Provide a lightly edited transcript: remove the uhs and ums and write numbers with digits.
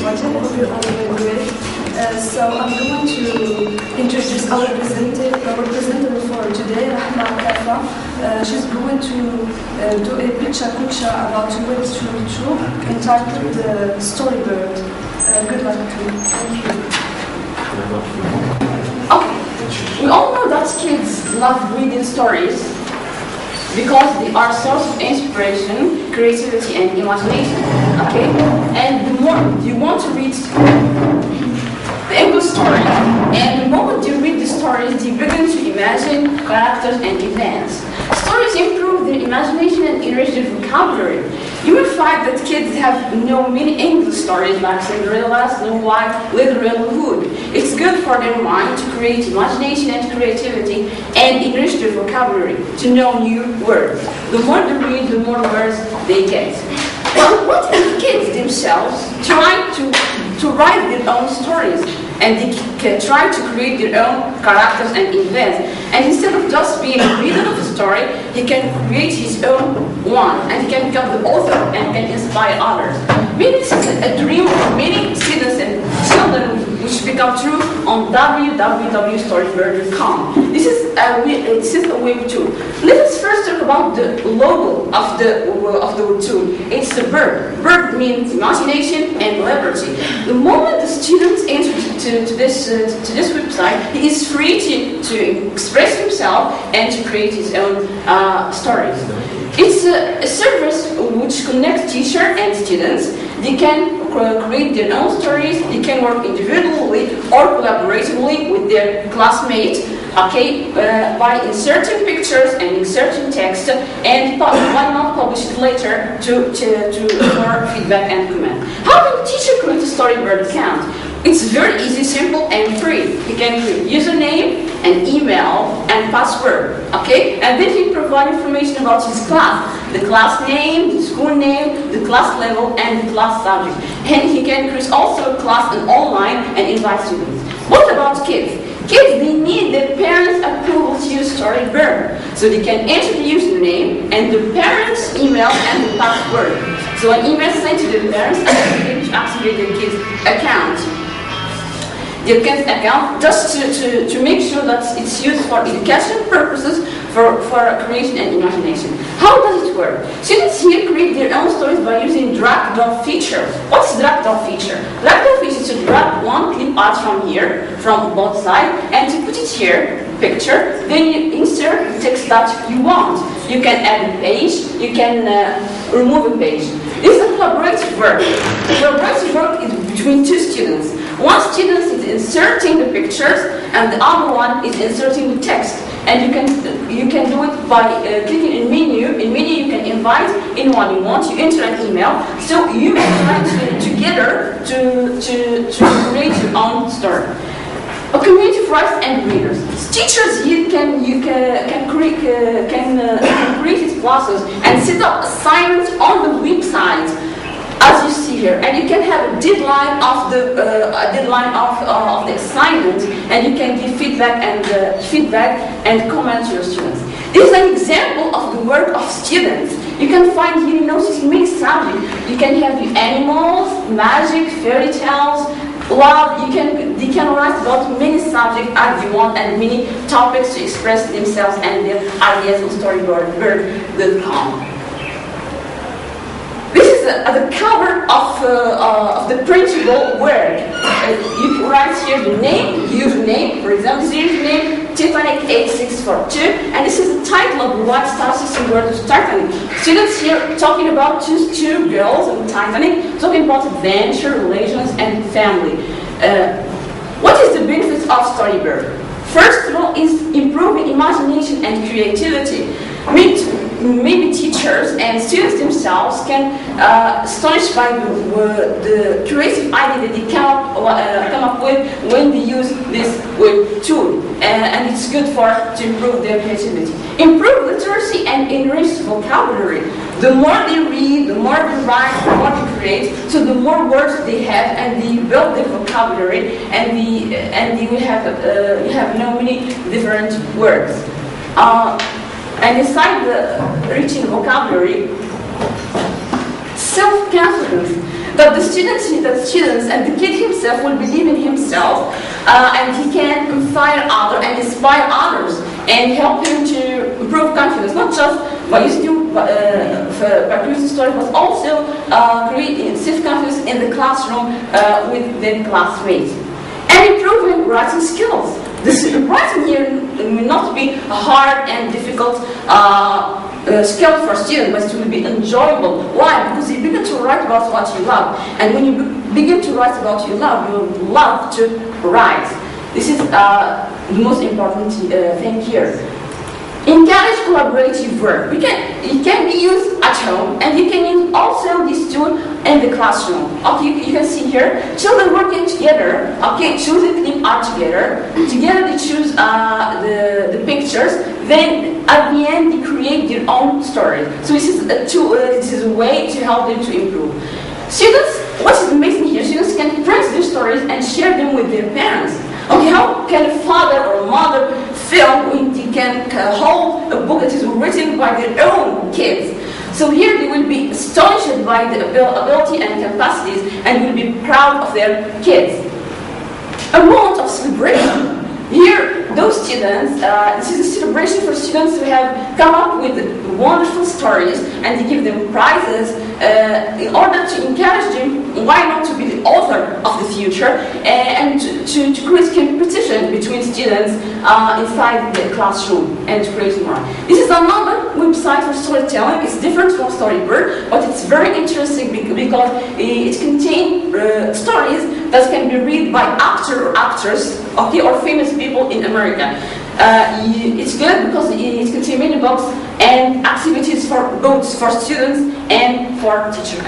much. I hope you're all doing great. So I'm going to introduce our presenter for today, Rahma Kafa. She's going to do a Pecha Kuch about Web 2 entitled Storybird. Good luck to you. Thank you. Okay. We all know that kids love reading stories because they are a source of inspiration, creativity, and imagination. Okay? And the more you want to read the English story, and the moment you read the stories, you begin to imagine characters and events. Stories improve their imagination and enrich their vocabulary. You will find that kids have many English stories like Cinderella, Snow White, Little Red Hood. It's good for their mind to create imagination and creativity and enrich their vocabulary, to know new words. The more they read, the more words they get. Well, what if kids themselves try to write their own stories, and they can try to create their own characters and events? And instead of just being a reader of a story, he can create his own one, and he can become the author and can inspire others. Maybe this is a dream of many students and children which become true on www.storybird.com. This is a web tool. Let us first talk about the logo of the tool. It's a bird. Bird means imagination and liberty. The moment the student enters to this website, he is free to express himself and to create his own stories. It's a service which connects teacher and students. They can create their own stories. They can work individually or collaboratively with their classmates, okay, by inserting pictures and inserting text, and why not publish it later for feedback and comment. How can a teacher create a Storybird account? It's very easy, simple, and free. He can create username, and email, and password, okay? And then he provides information about his class, the class name, the school name, the class level, and the class subject. And he can create also a class online and invite students. What about kids? Kids, they need their parents' approval to use Storybird. So they can enter the username and the parents' email and the password. So an email sent to the parents and they can activate their kids' account. Their kids' account just to make sure that it's used for education purposes, for creation and imagination. How does it work? Students here create their own stories by using drag-drop feature. What's drag-drop feature? Drag-drop feature is to drag one clip out from here, from both sides, and to put it here, picture, then you insert the text that you want. You can add a page, you can remove a page. This is a collaborative work. The collaborative work is between two students. One student is inserting the pictures, and the other one is inserting the text. And you can do it by clicking in menu. In menu, you can invite anyone you want. You enter an email, so you can together to create your own story. A community for us and readers. Teachers here can create his classes and set up assignments on the website, as you see here, and you can have a deadline of the assignment, and you can give feedback and comment to your students. This is an example of the work of students. You can find here, many subjects. You can have the animals, magic, fairy tales. Well, they can write about many subjects as you want and many topics to express themselves and their ideas on storybird.com. This is the cover of the printable work. You write here the name, username, for example, this is username Titanic 8642, and this is the title of the White Star System World of Titanic. Students here talking about two girls in Titanic, talking about adventure, relations, and family. What is the benefits of Storybird? First of all, is improving imagination and creativity. Maybe teachers and students themselves can astonished by the creative idea that they come up with when they use this web tool, and it's good to improve their creativity. Improve literacy and enrich vocabulary. The more they read, the more they write, the more they create, so the more words they have, and they build their vocabulary, and they will have many different words. And aside the reaching vocabulary, self-confidence, that the students and the kid himself will believe in himself, and he can inspire others and help him to improve confidence, not just by using story, but also create self-confidence in the classroom with their classmates. And improving writing skills. This writing here will not be a hard and difficult skill for students, but it will be enjoyable. Why? Because you begin to write about what you love. And when you begin to write about what you love, you love to write. This is the most important thing here. Encourage collaborative work. It can be used at home, and you can use also this tool in the classroom. Okay, you can see here, children working together. Okay, choosing team art together. Together they choose the pictures. Then at the end they create their own story. So this is a tool. This is a way to help them to improve. Students, what is amazing here? Students can print their stories and share them with their parents. Okay, how can a father or a mother feel when they can hold a book that is written by their own kids? So here they will be astonished by the ability and capacities, and will be proud of their kids. A moment of celebration. Here, those students, this is a celebration for students who have come up with wonderful stories, and they give them prizes in order to encourage them, why not to be the author of the future, and to create competition between students inside the classroom and to create more. This is another website for storytelling. It's different from Storybird, but it's very interesting because it contains stories that can be read by actor or actress, okay, or famous people in America. It's good because it contains many books and activities for both for students and for teachers.